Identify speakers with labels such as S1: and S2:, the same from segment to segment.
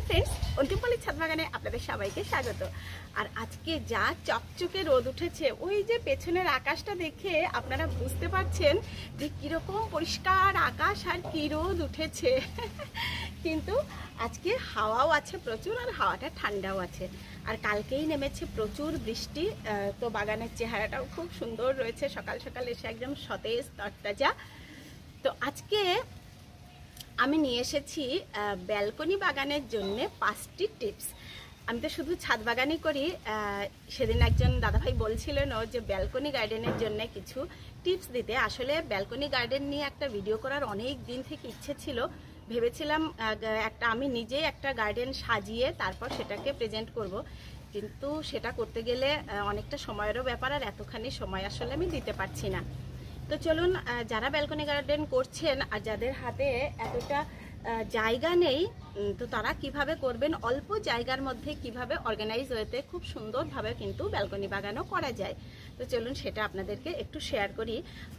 S1: Friends, অন্তিমপল্লী ছাদ বাগানে আপনাদের সবাইকে স্বাগত। আর আজকে যা চকচকে রোদ উঠেছে, ওই যে পেছনের আকাশটা দেখে আপনারা বুঝতে পারছেন যে কিরকম পরিষ্কার আকাশ আর কি রোদ উঠেছে। কিন্তু আজকে হাওয়াও আছে প্রচুর, আর হাওয়াটা ঠান্ডাও আছে। আর কালকেই নেমেছে প্রচুর বৃষ্টি, তো বাগানের চেহারাটাও খুব সুন্দর রয়েছে। সকাল সকাল এসে একদম সতেজ তরতাজা। তো আজকে আমি নিয়ে এসেছি ব্যালকনি বাগানের জন্য 5টি টিপস। আমি তো শুধু ছাদ বাগানই করি, সেদিন একজন দাদাভাই বলছিলেন যে ব্যালকনি গার্ডেনের জন্য কিছু টিপস দিতে। আসলে ব্যালকনি গার্ডেন নিয়ে একটা ভিডিও করার অনেক দিন থেকে ইচ্ছে ছিল। ভেবেছিলাম আমি নিজেই একটা গার্ডেন সাজিয়ে তারপর সেটাকে প্রেজেন্ট করব, কিন্তু সেটা করতে গেলে অনেকটা সময়েরও ব্যাপার, আর এতখানি সময় আসলে আমি দিতে পারছি না। তো চলুন, যারা ব্যালকনি গার্ডেন করছেন আর যাদের হাতে এতটা জায়গা নেই, তো তারা কিভাবে করবেন, অল্প জায়গার মধ্যে কিভাবে অর্গানাইজ হতে খুব সুন্দরভাবে কিন্তু ব্যালকনি বাগানও করা যায়। তো চলুন সেটা আপনাদেরকে একটু শেয়ার করি।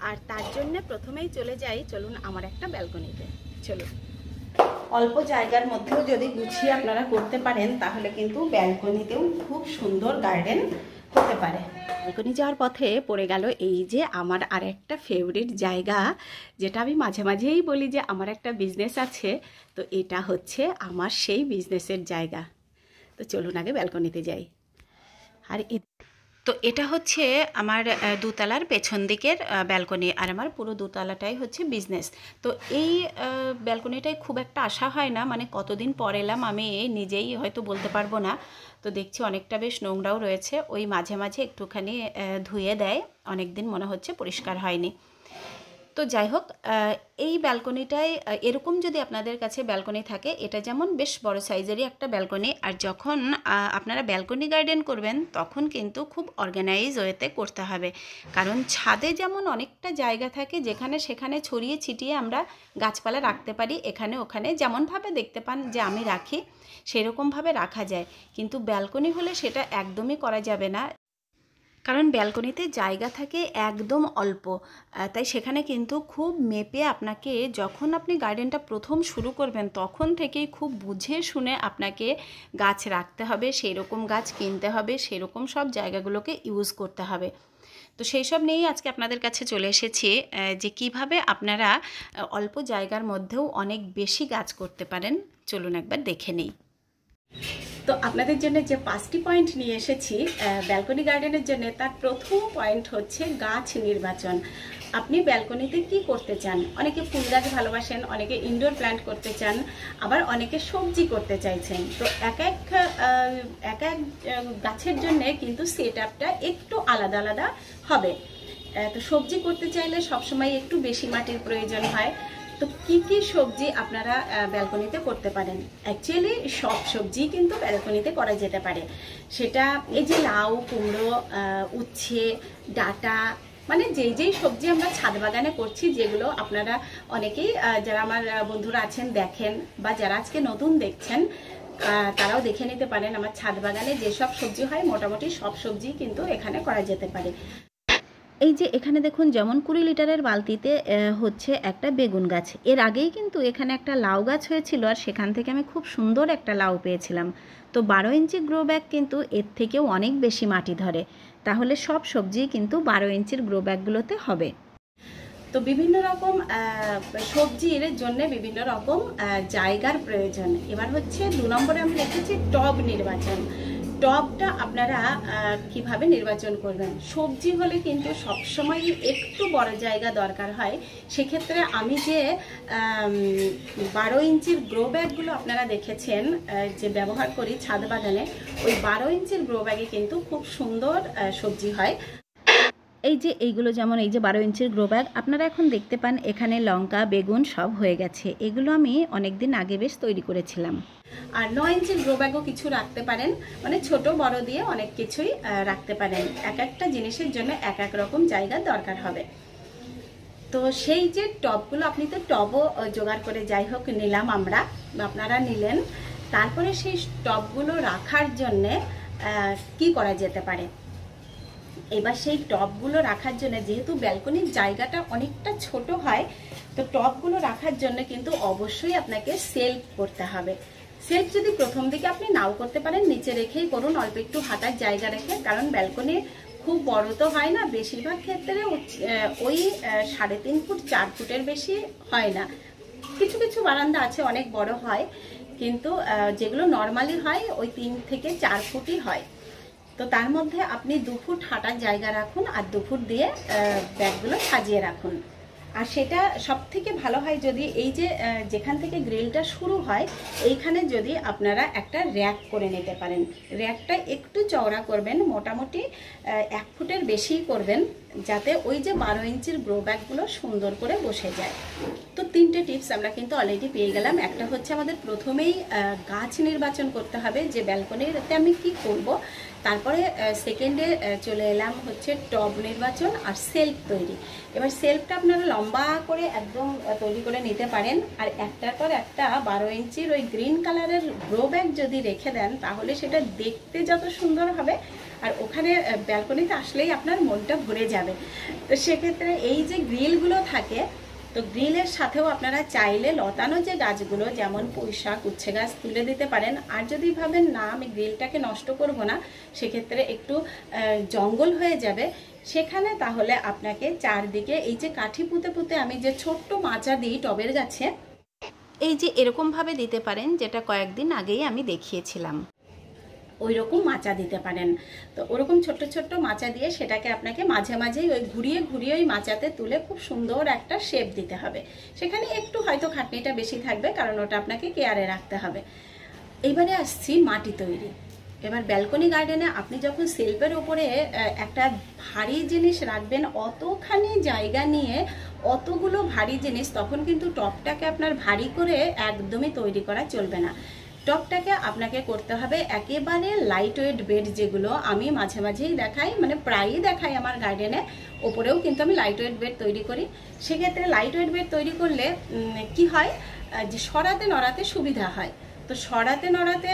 S1: আর তার জন্য প্রথমেই চলুন আমার একটা ব্যালকনিতে। চলুন, অল্প জায়গার মধ্যেও যদি গুছিয়ে আপনারা করতে পারেন তাহলে কিন্তু ব্যালকনিতেও খুব সুন্দর গার্ডেন হতে পারে। ব্যালকনি যাওয়ার পথে পড়ে গেল এই যে আমার আর একটা ফেভারিট জায়গা, যেটা আমি মাঝে মাঝেই বলি যে আমার একটা বিজনেস আছে। তো এটা হচ্ছে আমার সেই বিজনেসের জায়গা। তো চলুন আগে ব্যালকনিতে যাই। আর তো এটা হচ্ছে আমার দোতলার পেছন দিকের ব্যালকনি, আর আমার পুরো দোতলাটাই হচ্ছে বিজনেস। তো এই ব্যালকনিটাই খুব একটা আশা হয় না, মানে কতদিন পর এলাম আমি নিজেই হয়তো বলতে পারবো না। তো দেখছি অনেকটা বেশ নোংরাও রয়েছে, ওই মাঝে মাঝে একটুখানি ধুয়ে দেয়, অনেক দিন মনে হচ্ছে পরিষ্কার হয়নি। তো যাই হোক, এই ব্যালকনিটায় এরকম যদি আপনাদের কাছে ব্যালকনি থাকে, এটা যেমন বেশ বড় সাইজেরই একটা ব্যালকনি। আর যখন আপনারা ব্যালকনি গার্ডেন করবেন তখন কিন্তু খুব অর্গানাইজ ওয়েতে করতে হবে, কারণ ছাদে যেমন অনেকটা জায়গা থাকে যেখানে সেখানে ছড়িয়ে ছিটিয়ে আমরা গাছপালা রাখতে পারি, এখানে ওখানে যেমনভাবে দেখতে পান যে আমি রাখি সেরকমভাবে রাখা যায়। কিন্তু ব্যালকনি হলে সেটা একদমই করা যাবে না, কারণ ব্যালকনিতে জায়গা থাকে একদম অল্প। তাই সেখানে কিন্তু খুব মেপে আপনাকে, যখন আপনি গার্ডেনটা প্রথম শুরু করবেন তখন থেকেই খুব বুঝে শুনে আপনাকে গাছ রাখতে হবে, সেই রকম গাছ কিনতে হবে, সেই রকম সব জায়গাগুলোকে ইউজ করতে হবে। তো সেই সব নিয়েই আজকে আপনাদের কাছে চলে এসেছি, যে কিভাবে আপনারা অল্প জায়গার মধ্যেও অনেক বেশি গাছ করতে পারেন। চলুন একবার দেখে নিই। তো আপনাদের জন্য যে 5টি পয়েন্ট নিয়ে এসেছি ব্যালকনি গার্ডেনের জন্য, তার প্রথম পয়েন্ট হচ্ছে গাছ নির্বাচন। আপনি ব্যালকনিতে কি করতে চান? অনেকে ফুল গাছ ভালোবাসেন, অনেকে ইনডোর প্ল্যান্ট করতে চান, আবার অনেকে সবজি করতে চাইছেন। তো এক এক গাছের জন্য কিন্তু সেট আপটা একটু আলাদা আলাদা হবে। তো সবজি করতে চাইলে সবসময় একটু বেশি মাটির প্রয়োজন হয়। তো কি কি সবজি আপনারা ব্যালকনিতে করতে পারেন? অ্যাকচুয়ালি সব সবজি কিন্তু ব্যালকনিতে করা যেতে পারে। সেটা এই যে লাউ, কুমড়ো, উচ্ছে, ডাঁটা, মানে যেই সবজি আমরা ছাদ বাগানে করছি, যেগুলো আপনারা অনেকেই যারা আমার বন্ধুরা আছেন দেখেন, বা যারা আজকে নতুন দেখছেন তারাও দেখে নিতে পারেন। আমার ছাদ বাগানে যেসব সবজি হয় মোটামুটি সব সবজি কিন্তু এখানে করা যেতে পারে। এই যে এখানে দেখুন, যেমন 20 লিটারের বালতিতে হচ্ছে একটা বেগুন গাছ। এর আগেই কিন্তু এখানে একটা লাউ গাছ হয়েছিল, আর সেখান থেকে আমি খুব সুন্দর একটা লাউ পেয়েছিলাম। তো 12 ইঞ্চি গ্রো ব্যাগ কিন্তু এর থেকেও অনেক বেশি মাটি ধরে, তাহলে সব সবজি কিন্তু 12 ইঞ্চির গ্রো ব্যাগগুলোতে হবে। তো বিভিন্ন রকম সবজির জন্য বিভিন্ন রকম জায়গার প্রয়োজন। এবার হচ্ছে 2 নম্বরে আমি লিখেছি টব নির্বাচন। টবটা আপনারা কিভাবে নির্বাচন করবেন? সবজি হলে কিন্তু সবসময় একটু বড় জায়গা দরকার হয়। সেক্ষেত্রে আমি যে 12 ইঞ্চির গ্রো ব্যাগগুলো আপনারা দেখেছেন যে ব্যবহার করি ছাদ বাগানে, ওই 12 ইঞ্চির গ্রো ব্যাগে কিন্তু খুব সুন্দর সবজি হয়। এই যে এইগুলো, যেমন এই যে 12 ইঞ্চির গ্রো ব্যাগ আপনারা এখন দেখতে পান, এখানে লঙ্কা, বেগুন সব হয়ে গেছে। এগুলো আমি অনেক দিন আগে বেশ তৈরি করেছিলাম। আর 9 ইঞ্চির গ্রো ব্যাগও কিছু রাখতে পারেন, মানে ছোট বড় দিয়ে অনেক কিছুই রাখতে পারেন। এক একটা জিনিসের জন্য এক এক রকম জায়গার দরকার হবে। তো সেই যে টবগুলো, আপনি তো টবও জোগাড় করে যাই হোক নিলাম আমরা, বা আপনারা নিলেন, তারপরে সেই টবগুলো রাখার জন্যে কি করা যেতে পারে? এবার সেই টবগুলো রাখার জন্য, যেহেতু ব্যালকনির জায়গাটা অনেকটা ছোট হয়, তো টবগুলো রাখার জন্য কিন্তু অবশ্যই আপনাকে সেলফ করতে হবে। সেলফ যদি প্রথম দিকে আপনি নাও করতে পারেন, নিচে রেখেই করুন, অল্প একটু হাঁটার জায়গা রেখে, কারণ ব্যালকনি খুব বড় তো হয় না, বেশিরভাগ ক্ষেত্রে ওই 3.5 ফুট 4 ফুটের বেশি হয় না। কিছু কিছু বারান্দা আছে অনেক বড় হয়, কিন্তু যেগুলো নর্মালি হয় ওই 3 থেকে 4 ফুটই হয়। তো তার মধ্যে আপনি 2 ফুট হাঁটার জায়গা রাখুন আর 2 ফুট দিয়ে ব্যাগগুলো সাজিয়ে রাখুন। আর সেটা সব থেকে ভালো হয় যদি এই যে যেখান থেকে গ্রিলটা শুরু হয় এইখানে যদি আপনারা একটা র্যাক করে নিতে পারেন। র্যাকটা একটু চওড়া করবেন, মোটামুটি 1 ফুটের বেশিই করবেন, যাতে ওই যে 12 ইঞ্চির গ্রো ব্যাগগুলো সুন্দর করে বসে যায়। তো 3টে টিপস আমরা কিন্তু অলরেডি পেয়ে গেলাম। একটা হচ্ছে আমাদের প্রথমেই গাছ নির্বাচন করতে হবে যে ব্যালকনিতে আমি কি করব। তারপরে সেকেন্ডে চলে এলাম হচ্ছে টব নির্বাচন আর সেলফ তৈরি। এবার সেলফটা আপনারা লম্বা করে একদম তৈরি করে নিতে পারেন, আর একটার পর একটা 12 ইঞ্চির ওই গ্রিন কালারের গ্রো ব্যাগ যদি রেখে দেন তাহলে সেটা দেখতে যত সুন্দর হবে আর ওখানে ব্যালকনিতে আসলেই আপনার মনটা ভরে যাবে। তো সেক্ষেত্রে এই যে গ্রিলগুলো থাকে, তো গ্রিলের সাথেও আপনারা চাইলে লতানো যে গাছগুলো যেমন পুঁইশাক, উচ্ছে গাছ তুলে দিতে পারেন। আর যদি ভাবেন না আমি গ্রিলটাকে নষ্ট করব না, সেক্ষেত্রে একটু জঙ্গল হয়ে যাবে, সেখানে তাহলে আপনাকে চারদিকে এই যে কাঠি পুঁতে পুঁতে আমি যে ছোট্ট মাচা দিই টবের গাছে, এই যে এরকমভাবে দিতে পারেন, যেটা কয়েকদিন আগেই আমি দেখিয়েছিলাম, ওই রকম মাচা দিতে পারেন। তো ওরকম ছোট্ট ছোট্ট মাচা দিয়ে সেটাকে আপনাকে মাঝে মাঝেই ওই ঘুরিয়ে ঘুরিয়ে ওই মাচাতে তুলে খুব সুন্দর একটা শেপ দিতে হবে। সেখানে একটু হয়তো খাটনিটা বেশি থাকবে, কারণ ওটা আপনাকে কেয়ারে রাখতে হবে। এইবারে আসছি মাটি তৈরি। এবার ব্যালকনি গার্ডেনে আপনি যখন সেলফের ওপরে একটা ভারী জিনিস রাখবেন, অতখানি জায়গা নিয়ে অতগুলো ভারী জিনিস, তখন কিন্তু টবটাকে আপনার ভারী করে একদমই তৈরি করা চলবে না। টবটাকে আপনাকে করতে হবে একেবারে লাইট ওয়েট বেড, যেগুলো আমি মাঝে মাঝেই দেখাই, মানে প্রায়ই দেখাই আমার গার্ডেনে। ওপরেও কিন্তু আমি লাইট ওয়েট বেড তৈরি করি। সেক্ষেত্রে লাইট ওয়েট বেড তৈরি করলে কি হয়, যে সরাতে নড়াতে সুবিধা হয়। তো সরাতে নড়াতে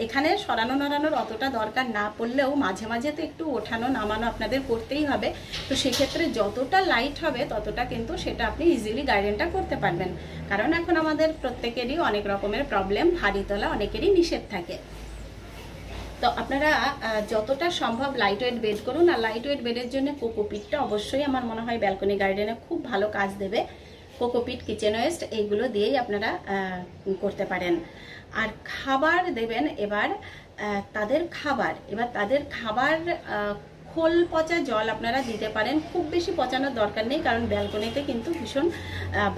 S1: এখানে সরানো নড়ানোর অতটা দরকার না পড়লেও মাঝে মাঝে তো একটু ওঠানো নামানো আপনাদের করতেই হবে। তো সেক্ষেত্রে যতটা লাইট হবে ততটা কিন্তু সেটা আপনি ইজিলি গার্ডেনটা করতে পারবেন। কারণ এখন আমাদের প্রত্যেকেরই অনেক রকমের প্রবলেম, ভারী তোলা অনেকেরই নিষেধ থাকে। তো আপনারা যতটা সম্ভব লাইট ওয়েট বেড করুন। আর লাইট ওয়েট বেডের জন্য কোকোপিটটা অবশ্যই আমার মনে হয় ব্যালকনি গার্ডেনে খুব ভালো কাজ দেবে। কোকোপিট, কিচেন ওয়েস্ট এইগুলো দিয়েই আপনারা করতে পারেন। আর খাবার দেবেন এবার তাদের খাবার খোল পচা জল আপনারা দিতে পারেন। খুব বেশি পচানোর দরকার নেই, কারণ ব্যালকনিতে কিন্তু ভীষণ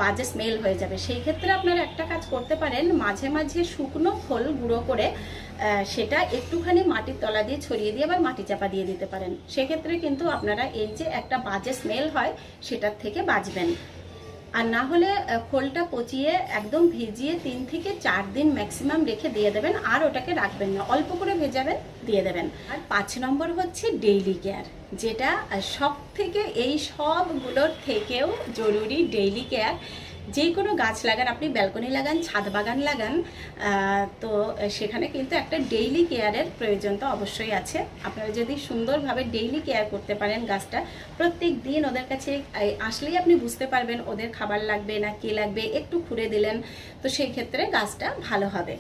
S1: বাজে স্মেল হয়ে যাবে। সেই ক্ষেত্রে আপনারা একটা কাজ করতে পারেন, মাঝে মাঝে শুকনো খোল গুঁড়ো করে সেটা একটুখানি মাটির তলা দিয়ে ছড়িয়ে দিয়ে আবার মাটি চাপা দিয়ে দিতে পারেন। সেক্ষেত্রে কিন্তু আপনারা এই যে একটা বাজে স্মেল হয় সেটার থেকে বাঁচবেন। আর না হলে খোলটা পচিয়ে একদম ভিজিয়ে 3 থেকে 4 দিন ম্যাক্সিমাম রেখে দিয়ে দেবেন, আর ওটাকে রাখবেন না, অল্প করে ভেজাবেন, দিয়ে দেবেন। আর 5 নম্বর হচ্ছে ডেইলি কেয়ার, যেটা সব থেকে এই সবগুলোর থেকেও জরুরি। ডেইলি কেয়ার যে কোনো গাছ লাগান, আপনি ব্যালকনি লাগান, ছাদ বাগান লাগান, তো সেখানে কিন্তু একটা ডেইলি কেয়ারের প্রয়োজন তো অবশ্যই আছে। আপনারা যদি সুন্দরভাবে ডেইলি কেয়ার করতে পারেন গাছটা, প্রত্যেক দিন ওদের কাছে আসলেই আপনি বুঝতে পারবেন ওদের খাবার লাগবে না কি লাগবে, একটু খুঁড়ে দিলেন, তো সেই ক্ষেত্রে গাছটা ভালো হবে।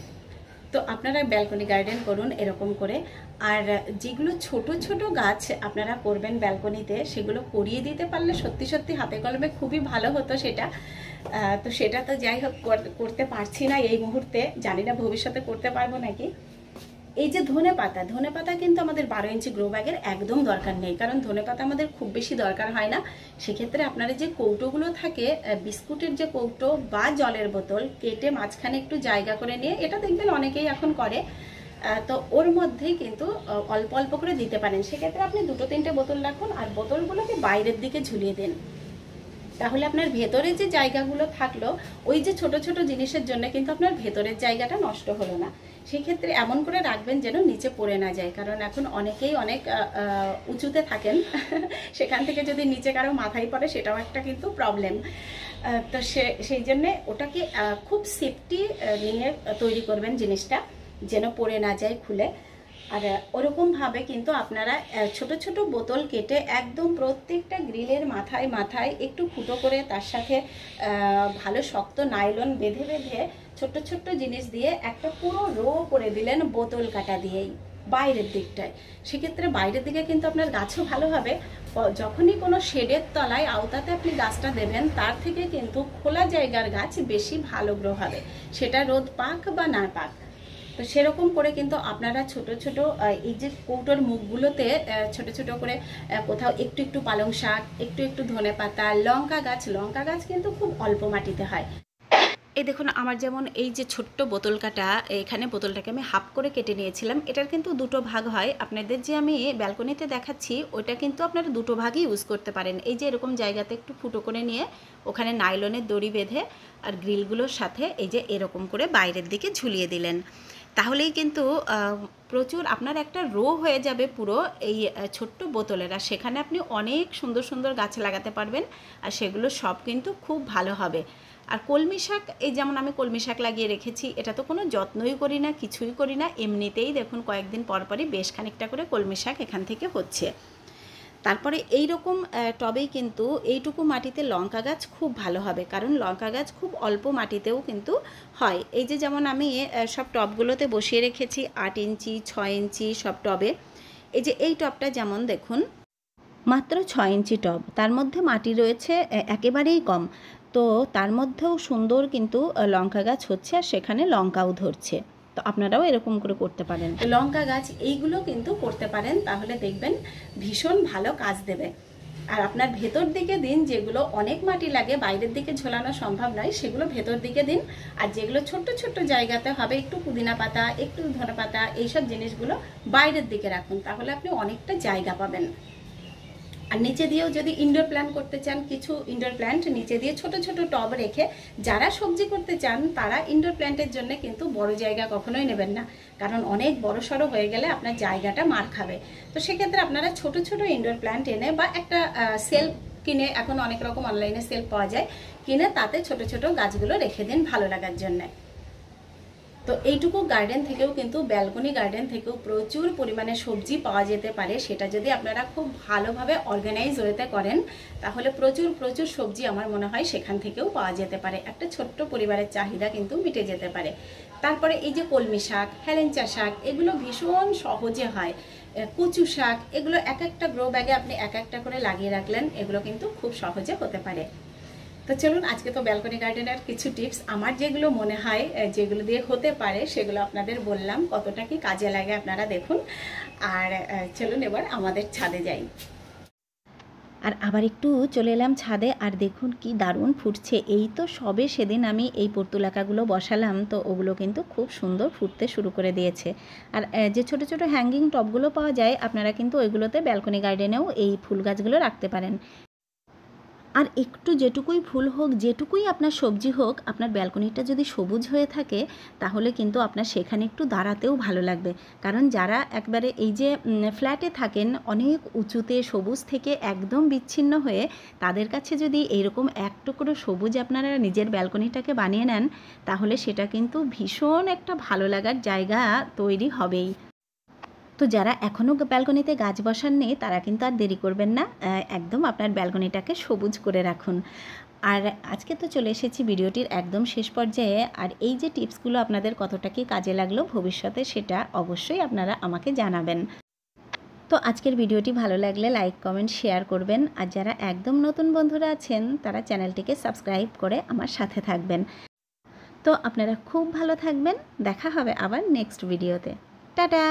S1: তো আপনারা ব্যালকনি গার্ডেন করুন এরকম করে। আর যেগুলো ছোট ছোট গাছ আপনারা করবেন ব্যালকনিতে, সেগুলো করিয়ে দিতে পারলে সত্যি সত্যি হাতে কলমে খুবই ভালো হতো সেটা। তো সেটা তো যাই হোক করতে পারছি না এই মুহূর্তে, জানি না ভবিষ্যতে করতে পারবো নাকি। এই যে ধনেপাতা কিন্তু আমাদের 12 ইঞ্চি গ্রো ব্যাগের একদম দরকার নেই, কারণ ধনেপাতা আমাদের খুব বেশি দরকার হয় না। সেক্ষেত্রে আপনারা যে কৌটোগুলো থাকে, বিস্কুটের যে কৌটো বা জলের বোতল, কেটে মাঝখানে একটু জায়গা করে নিয়ে, এটা দেখবেন অনেকেই এখন করে, তো ওর মধ্যেই কিন্তু অল্প অল্প করে দিতে পারেন। সেক্ষেত্রে আপনি 2-3টে বোতল রাখুন আর বোতলগুলোকে বাইরের দিকে ঝুলিয়ে দিন। তাহলে আপনার ভেতরে যে জায়গাগুলো থাকলো, ওই যে ছোট ছোট জিনিসের জন্য কিন্তু আপনার ভেতরের জায়গাটা নষ্ট হলো না। সেক্ষেত্রে এমন করে রাখবেন যেন নিচে পড়ে না যায়, কারণ এখন অনেকেই অনেক উঁচুতে থাকেন, সেখান থেকে যদি নিচে কারো মাথায় পড়ে সেটাও একটা কিন্তু প্রবলেম। তো সেই জন্যে ওটাকে খুব সেফটি নিয়ে তৈরি করবেন জিনিসটা, যেন পড়ে না যায় খুলে। আর ওরকমভাবে কিন্তু আপনারা ছোট ছোট বোতল কেটে একদম প্রত্যেকটা গ্রিলের মাথায় মাথায় একটু ফুটো করে, তার সাথে ভালো শক্ত নাইলন বেঁধে বেঁধে ছোট্ট ছোট্ট জিনিস দিয়ে একটা পুরো রো করে দিলেন বোতল কাটা দিয়েই বাইরের দিকটায়। সেক্ষেত্রে বাইরের দিকে কিন্তু আপনার গাছও ভালো হবে। যখনই কোনো শেডের তলায় আওতাতে আপনি গাছটা দেবেন, তার থেকে কিন্তু খোলা জায়গার গাছ বেশি ভালো গ্রো হবে, সেটা রোদ পাক বা না পাক। তো সেরকম করে কিন্তু আপনারা ছোট ছোট এই যে কৌটোর মুখগুলোতে ছোট ছোট করে কোথাও একটু একটু পালং শাক, একটু একটু ধনেপাতা, লঙ্কা গাছ কিন্তু খুব অল্প মাটিতে হয়। এই দেখুন আমার যেমন এই যে ছোট্ট বোতল কাটা, এখানে বোতলটাকে আমি হাফ করে কেটে নিয়েছিলাম। এটার কিন্তু দুটো ভাগ হয়। আপনাদের যে আমি ব্যালকনিতে দেখাচ্ছি ওটা কিন্তু আপনারা দুটো ভাগই ইউজ করতে পারেন। এই যে এরকম জায়গাতে একটু ফুটো করে নিয়ে ওখানে নাইলনের দড়ি বেঁধে আর গ্রিলগুলোর সাথে এই যে এরকম করে বাইরের দিকে ঝুলিয়ে দিলেন, তাহলেই কিন্তু প্রচুর আপনার একটা রো হয়ে যাবে পুরো এই ছোট্ট বোতলের। আর সেখানে আপনি অনেক সুন্দর সুন্দর গাছ লাগাতে পারবেন, আর সেগুলো সব কিন্তু খুব ভালো হবে। আর কলমি শাক, এই যেমন আমি কলমি শাক লাগিয়ে রেখেছি, এটা তো কোনো যত্নই করি না, কিছুই করি না, এমনিতেই দেখুন কয়েকদিন পরপরই বেশ খানিকটা করে কলমি শাক এখান থেকে হচ্ছে। তারপরে এই রকম টবেই কিন্তু এইটুকু মাটিতে লঙ্কা গাছ খুব ভালো হবে, কারণ লঙ্কা গাছ খুব অল্প মাটিতেও কিন্তু হয়। এই যে যেমন আমি সব টবগুলোতে বসিয়ে রেখেছি 8 ইঞ্চি 6 ইঞ্চি সব টবে। এই যে এই টবটা যেমন দেখুন মাত্র 6 ইঞ্চি টব, তার মধ্যে মাটি রয়েছে একেবারেই কম, তো তার মধ্যেও সুন্দর কিন্তু লঙ্কা গাছ হচ্ছে, আর সেখানে লঙ্কাও ধরছে। তো আপনারাও এরকম করে করতে পারেন, লঙ্কা গাছ এইগুলো কিন্তু করতে পারেন, তাহলে দেখবেন ভীষণ ভালো কাজ দেবে। আর আপনার ভেতর দিকে দিন, যেগুলো অনেক মাটি লাগে বাইরের দিকে ঝোলানো সম্ভব নয়, সেগুলো ভেতর দিকে দিন। আর যেগুলো ছোট্ট ছোট্ট জায়গাতে হবে, একটু পুদিনা পাতা, একটু ধনে পাতা, এইসব জিনিসগুলো বাইরের দিকে রাখুন, তাহলে আপনি অনেকটা জায়গা পাবেন। আর নিচে দিয়েও যদি ইনডোর প্ল্যান্ট করতে চান, কিছু ইনডোর প্ল্যান্ট নিচে দিয়ে ছোট ছোট টব রেখে, যারা সবজি করতে চান তারা ইনডোর প্ল্যান্টের জন্য কিন্তু বড় জায়গা কখনোই নেবেন না, কারণ অনেক বড় সড়ো হয়ে গেলে আপনার জায়গাটা মার খাবে। তো সেক্ষেত্রে আপনারা ছোট ছোট ইনডোর প্ল্যান্ট এনে বা একটা সেলফ কিনে, এখন অনেক রকম অনলাইনে সেলফ পাওয়া যায়, কিনে তাতে ছোট ছোট গাছগুলো রেখে দিন ভালো লাগার জন্য। তো এইটুকু গার্ডেন থেকেও কিন্তু, ব্যালকনি গার্ডেন থেকেও প্রচুর পরিমাণে সবজি পাওয়া যেতে পারে। সেটা যদি আপনারা খুব ভালোভাবে অর্গানাইজ ওয়েতে করেন, তাহলে প্রচুর প্রচুর সবজি আমার মনে হয় সেখান থেকেও পাওয়া যেতে পারে। একটা ছোট্ট পরিবারের চাহিদা কিন্তু মিটে যেতে পারে। তারপরে এই যে কলমি শাক, হেলেঞ্চা শাক, এগুলো ভীষণ সহজে হয়। কচু শাক, এগুলো এক একটা গ্রো ব্যাগে আপনি এক একটা করে লাগিয়ে রাখলেন, এগুলো কিন্তু খুব সহজে হতে পারে। তো চলুন, আজকে তো ব্যালকনি গার্ডেনের কিছু টিপস আমার যেগুলো মনে হয় যেগুলো দিয়ে হতে পারে সেগুলো আপনাদের বললাম, কতটা কি কাজে লাগে আপনারা দেখুন। আর চলুন এবার আমাদের ছাদে যাই। আর আবার একটু চলে এলাম ছাদে, আর দেখুন কি দারুণ ফুটছে। এই তো সবে সেদিন আমি এই পর্তুলাকাগুলো বসালাম, তো ওগুলো কিন্তু খুব সুন্দর ফুটতে শুরু করে দিয়েছে। আর যে ছোট ছোট হ্যাঙ্গিং টবগুলো পাওয়া যায়, আপনারা কিন্তু ওইগুলোতে ব্যালকনি গার্ডেনেও এই ফুল গাছগুলো রাখতে পারেন। আর একটু যেটুকুই ফুল হোক, যেটুকুই আপনার সবজি হোক, আপনার ব্যালকনিটা যদি সবুজ হয়ে থাকে, তাহলে কিন্তু আপনার সেখানে একটু দাঁড়াতেও ভালো লাগবে। কারণ যারা একবারে এই যে ফ্ল্যাটে থাকেন, অনেক উঁচুতে, সবুজ থেকে একদম বিচ্ছিন্ন হয়ে, তাদের কাছে যদি এইরকম এক টুকরো সবুজ আপনারা নিজের ব্যালকনিটাকে বানিয়ে নেন, তাহলে সেটা কিন্তু ভীষণ একটা ভালো লাগার জায়গা তৈরি হবেই। তো যারা এখনও ব্যালকনিতে গাছ বসাননি, তারা কিন্তু আর দেরি করবেন না, একদম আপনার ব্যালকনিটাকে সবুজ করে রাখুন। আর আজকে তো চলে এসেছি ভিডিওটির একদম শেষ পর্যায়ে। আর এই যে টিপসগুলো আপনাদের কতটা কি কাজে লাগলো ভবিষ্যতে, সেটা অবশ্যই আপনারা আমাকে জানাবেন। তো আজকের ভিডিওটি ভালো লাগলে লাইক, কমেন্ট, শেয়ার করবেন। আর যারা একদম নতুন বন্ধুরা আছেন, তারা চ্যানেলটিকে সাবস্ক্রাইব করে আমার সাথে থাকবেন। তো আপনারা খুব ভালো থাকবেন, দেখা হবে আবার নেক্সট ভিডিওতে। টাটা।